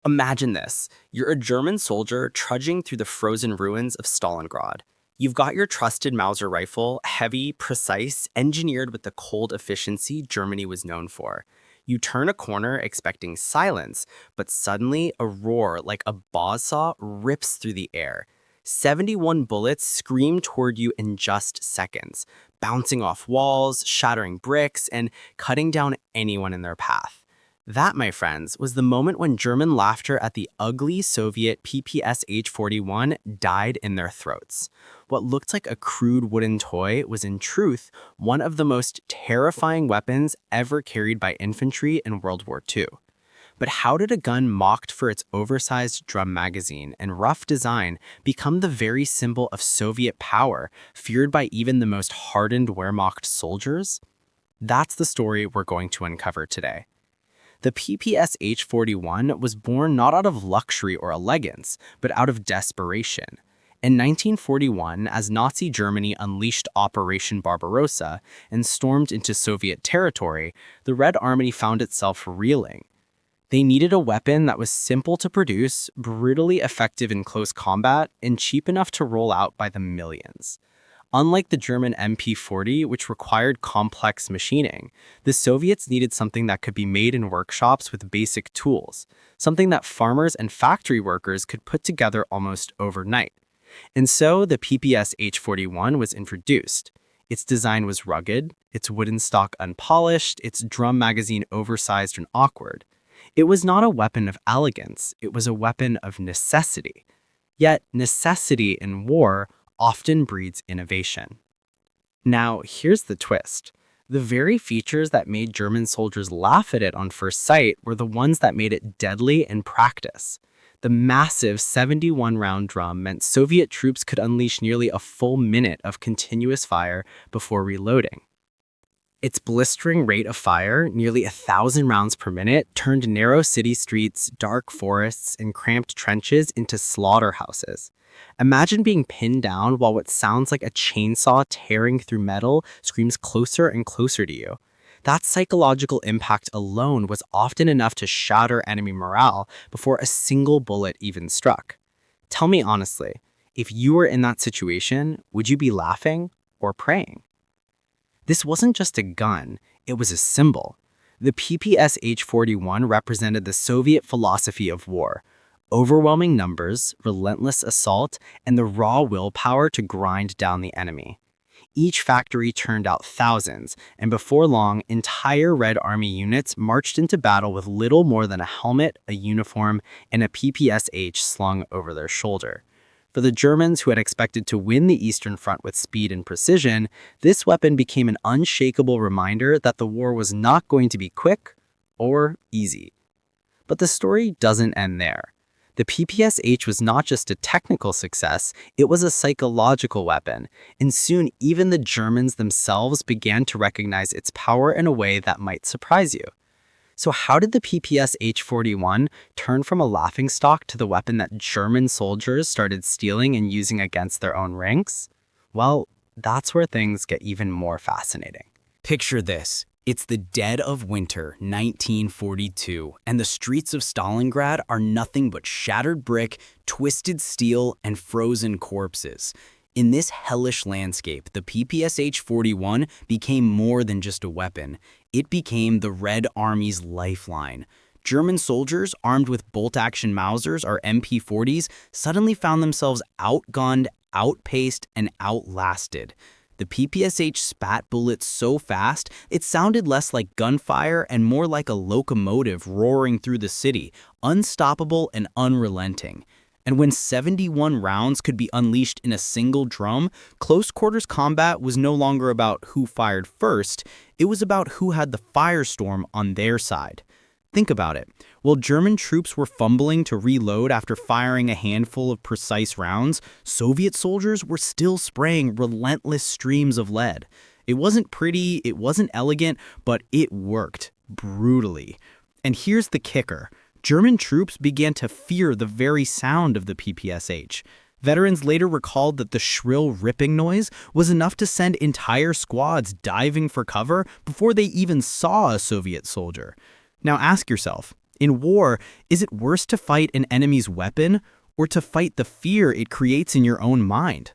Imagine this. You're a German soldier trudging through the frozen ruins of Stalingrad. You've got your trusted Mauser rifle, heavy, precise, engineered with the cold efficiency Germany was known for. You turn a corner expecting silence, but suddenly a roar like a buzzsaw rips through the air. 71 bullets scream toward you in just seconds, bouncing off walls, shattering bricks, and cutting down anyone in their path. That, my friends, was the moment when German laughter at the ugly Soviet PPSh-41 died in their throats. What looked like a crude wooden toy was in truth one of the most terrifying weapons ever carried by infantry in World War II. But how did a gun mocked for its oversized drum magazine and rough design become the very symbol of Soviet power, feared by even the most hardened Wehrmacht soldiers? That's the story we're going to uncover today. The PPSh-41 was born not out of luxury or elegance, but out of desperation. In 1941, as Nazi Germany unleashed Operation Barbarossa and stormed into Soviet territory, the Red Army found itself reeling. They needed a weapon that was simple to produce, brutally effective in close combat, and cheap enough to roll out by the millions. Unlike the German MP-40, which required complex machining, the Soviets needed something that could be made in workshops with basic tools, something that farmers and factory workers could put together almost overnight. And so the PPSh-41 was introduced. Its design was rugged, its wooden stock unpolished, its drum magazine oversized and awkward. It was not a weapon of elegance, it was a weapon of necessity. Yet necessity in war often breeds innovation. Now, here's the twist. The very features that made German soldiers laugh at it on first sight were the ones that made it deadly in practice. The massive 71-round drum meant Soviet troops could unleash nearly a full minute of continuous fire before reloading. Its blistering rate of fire, nearly 1,000 rounds per minute, turned narrow city streets, dark forests, and cramped trenches into slaughterhouses. Imagine being pinned down while what sounds like a chainsaw tearing through metal screams closer and closer to you. That psychological impact alone was often enough to shatter enemy morale before a single bullet even struck. Tell me honestly, if you were in that situation, would you be laughing or praying? This wasn't just a gun, it was a symbol. The PPSh-41 represented the Soviet philosophy of war: overwhelming numbers, relentless assault, and the raw willpower to grind down the enemy. Each factory turned out thousands, and before long, entire Red Army units marched into battle with little more than a helmet, a uniform, and a PPSh slung over their shoulder. For the Germans, who had expected to win the Eastern Front with speed and precision, this weapon became an unshakable reminder that the war was not going to be quick or easy. But the story doesn't end there. The PPSh was not just a technical success, it was a psychological weapon, and soon even the Germans themselves began to recognize its power in a way that might surprise you. So how did the PPSh-41 turn from a laughingstock to the weapon that German soldiers started stealing and using against their own ranks? Well, that's where things get even more fascinating. Picture this. It's the dead of winter, 1942, and the streets of Stalingrad are nothing but shattered brick, twisted steel, and frozen corpses. In this hellish landscape, the PPSh-41 became more than just a weapon. It became the Red Army's lifeline. German soldiers, armed with bolt-action Mausers or MP-40s, suddenly found themselves outgunned, outpaced, and outlasted. The PPSh spat bullets so fast, it sounded less like gunfire and more like a locomotive roaring through the city, unstoppable and unrelenting. And when 71 rounds could be unleashed in a single drum, close-quarters combat was no longer about who fired first, it was about who had the firestorm on their side. Think about it. While German troops were fumbling to reload after firing a handful of precise rounds, Soviet soldiers were still spraying relentless streams of lead. It wasn't pretty, it wasn't elegant, but it worked brutally. And here's the kicker. German troops began to fear the very sound of the PPSh. Veterans later recalled that the shrill ripping noise was enough to send entire squads diving for cover before they even saw a Soviet soldier. Now ask yourself, In war, is it worse to fight an enemy's weapon or to fight the fear it creates in your own mind?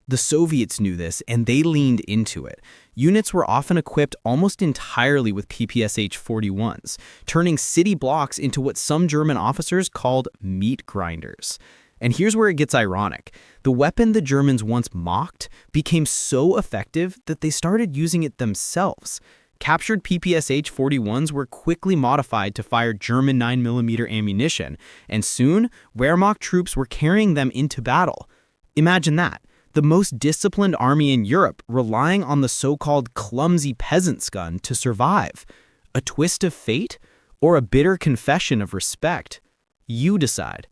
The Soviets knew this, and they leaned into it. Units were often equipped almost entirely with PPSh-41s, turning city blocks into what some German officers called meat grinders. And here's where it gets ironic. The weapon the Germans once mocked became so effective that they started using it themselves. Captured PPSh-41s were quickly modified to fire German 9mm ammunition, and soon, Wehrmacht troops were carrying them into battle. Imagine that. The most disciplined army in Europe relying on the so-called clumsy peasant's gun to survive. A twist of fate or a bitter confession of respect? You decide.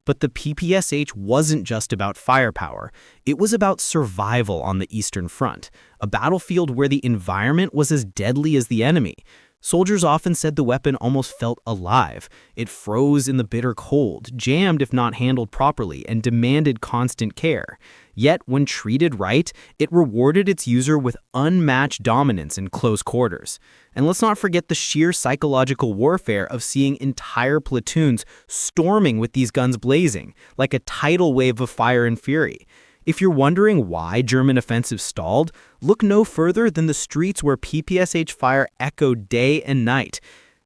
But the PPSh wasn't just about firepower. It was about survival on the Eastern Front, a battlefield where the environment was as deadly as the enemy. Soldiers often said the weapon almost felt alive. It froze in the bitter cold, jammed if not handled properly, and demanded constant care. Yet, when treated right, it rewarded its user with unmatched dominance in close quarters. And let's not forget the sheer psychological warfare of seeing entire platoons storming with these guns blazing, like a tidal wave of fire and fury. If you're wondering why German offensives stalled, look no further than the streets where PPSh fire echoed day and night.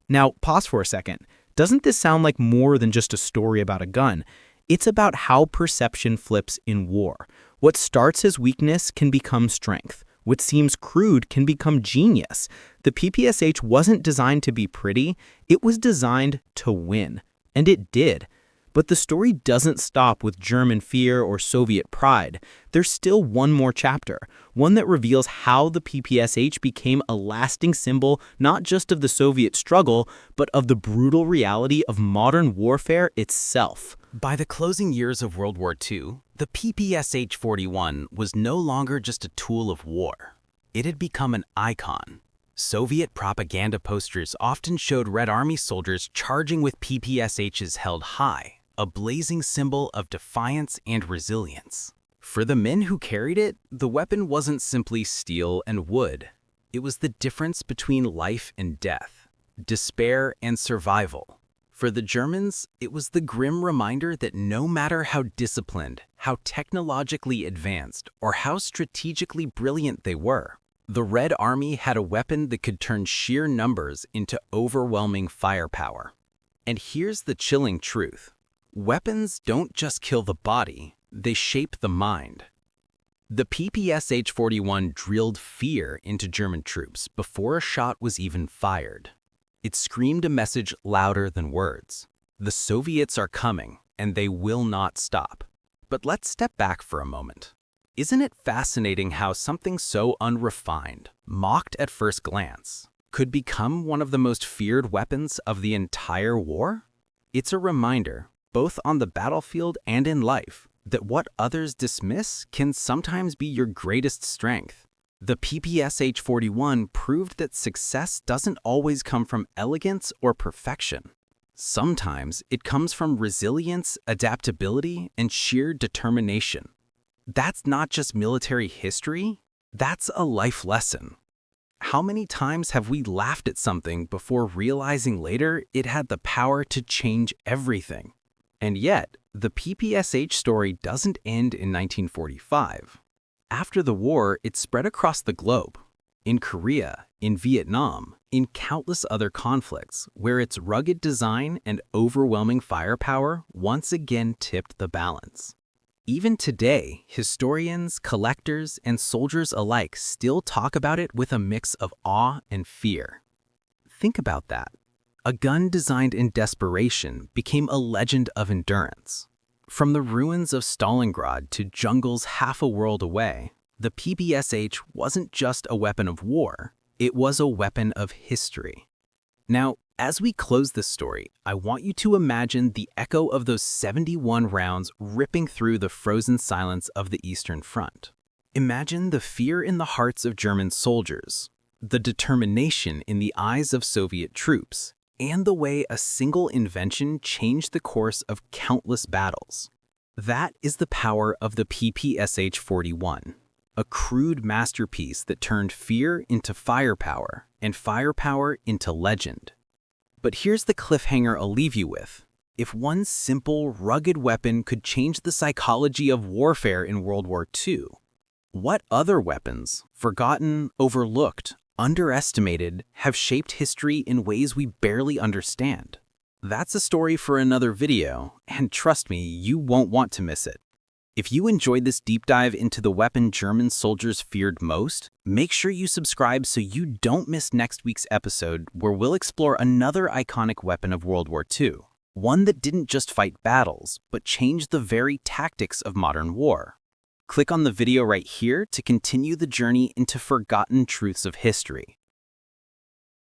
Now, pause for a second. Doesn't this sound like more than just a story about a gun? It's about how perception flips in war. What starts as weakness can become strength. What seems crude can become genius. The PPSh wasn't designed to be pretty, it was designed to win. And it did. But the story doesn't stop with German fear or Soviet pride. There's still one more chapter, one that reveals how the PPSh became a lasting symbol not just of the Soviet struggle, but of the brutal reality of modern warfare itself. By the closing years of World War II, the PPSh-41 was no longer just a tool of war. It had become an icon. Soviet propaganda posters often showed Red Army soldiers charging with PPShs held high, a blazing symbol of defiance and resilience. For the men who carried it, the weapon wasn't simply steel and wood. It was the difference between life and death, despair and survival. For the Germans, it was the grim reminder that no matter how disciplined, how technologically advanced, or how strategically brilliant they were, the Red Army had a weapon that could turn sheer numbers into overwhelming firepower. And here's the chilling truth. Weapons don't just kill the body, they shape the mind. The PPSh-41 drilled fear into German troops before a shot was even fired. It screamed a message louder than words. The Soviets are coming, and they will not stop. But let's step back for a moment. Isn't it fascinating how something so unrefined, mocked at first glance, could become one of the most feared weapons of the entire war? It's a reminder, both on the battlefield and in life, that what others dismiss can sometimes be your greatest strength. The PPSh-41 proved that success doesn't always come from elegance or perfection. Sometimes it comes from resilience, adaptability, and sheer determination. That's not just military history, that's a life lesson. How many times have we laughed at something before realizing later it had the power to change everything? And yet, the PPSh story doesn't end in 1945. After the war, it spread across the globe. In Korea, in Vietnam, in countless other conflicts, where its rugged design and overwhelming firepower once again tipped the balance. Even today, historians, collectors, and soldiers alike still talk about it with a mix of awe and fear. Think about that. A gun designed in desperation became a legend of endurance. From the ruins of Stalingrad to jungles half a world away, the PPSh wasn't just a weapon of war, it was a weapon of history. Now, as we close this story, I want you to imagine the echo of those 71 rounds ripping through the frozen silence of the Eastern Front. Imagine the fear in the hearts of German soldiers, the determination in the eyes of Soviet troops, and the way a single invention changed the course of countless battles. That is the power of the PPSh-41, a crude masterpiece that turned fear into firepower and firepower into legend. But here's the cliffhanger I'll leave you with. If one simple, rugged weapon could change the psychology of warfare in World War II, what other weapons, forgotten, overlooked, underestimated, have shaped history in ways we barely understand? That's a story for another video, and trust me, you won't want to miss it. If you enjoyed this deep dive into the weapon German soldiers feared most, make sure you subscribe so you don't miss next week's episode where we'll explore another iconic weapon of World War II. One that didn't just fight battles, but changed the very tactics of modern war. Click on the video right here to continue the journey into forgotten truths of history.